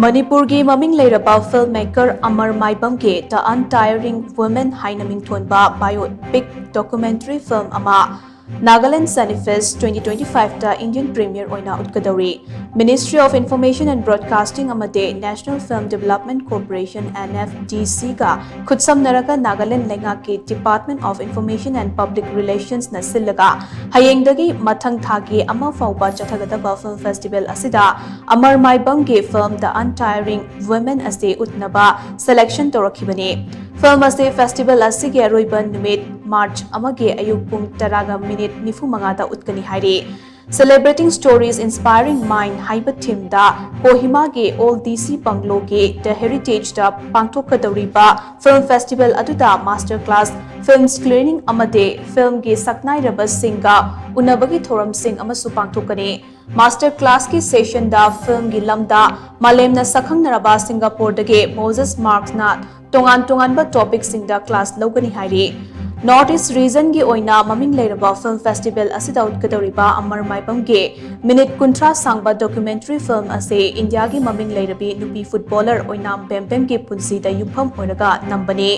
Manipur ki maming leiraba Film Maker Amar Maibam ke The Untiring Woman haina mingthongba biopic documentary film ama Nagaland Cinefest 2025 ta Indian Premeire Oina Utkadouri Ministry of Information and Broadcasting amade National Film Development Corporation NFDC ka khudsam naraka Nagaland lenga ke Department of Information and Public Relations na silaga hayengdagi mathang thagi ama fauba chathagadaba film festival asida Amar Maibam ke film The Untiring Woman ase utnaba selection torakhibani Film ase festival asige aroiban numit March amage ayuk pung taraga minute nifu mangada utkani hairi Celebrating Stories Inspiring Mind haiba theme da Kohima ge Old DC Bungalow ge The Heritage da pangthokadoriba Film Festival aduda Master Class Film Screening amade film ge saknai raba singa unabagi thoram sing amasu pangthokani Master Class ki session da film gi lamda malemna sakhang naraba Singapore dage Moses Marks na tongan ba topic sing da class logani hairi North East region gi oina maming leiraba film festival asida utkadouriba Amar Maibam ge minute kuntra sangba documentary film ase India gi maming leirabi nupi footballer oina bembem gi punsi da yumpham oinaga nambani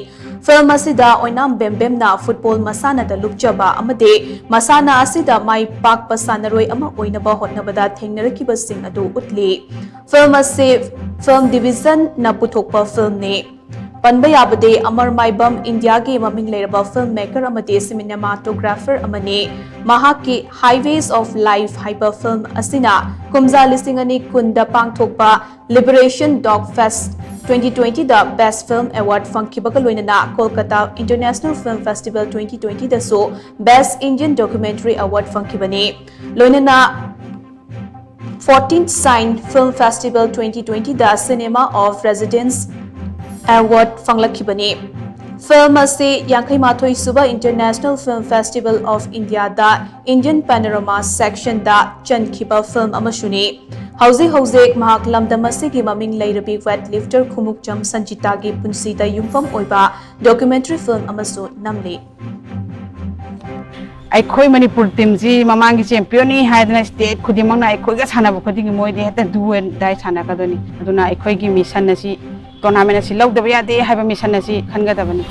film asida oina bembem na football masana da lukjaba amade masana asida mai pak pasanaroi ama oina ba hotnabada thengnarakiba sing adu utli film ase film division na puthokpa film ne Panba yabade Amar Maibam India ki maming leiraba Film Maker amade cinematographer amane mahaki Highways of Life haiba film asina kumza lisingani kunda pangthokpa Liberation Dog Fest 2020 the Best Film Award fangkibaga loinana Kolkata International Film Festival 2020 da so Best Indian Documentary Award fangkibani loinana 14th Sign Film Festival 2020 the Cinema of Residence Award fanglakibani Film ase yankai mathoi suba International Film Festival of India da Indian Panorama section da chankhiba film amashuni hauze mahak lamdam asigi maming leirabi weightlifter khumuk jam sanjita gi punsi da yumfam oiba documentary film amasu namli Aikoi Manipur team ji mamangi champion ni haidna state khudimang na aikoi ga sana bu khudingi moi de heta du and dai sana ka doni aduna aikoi gi mission na si tournament si log da ya de haiba mission na si khanga da bani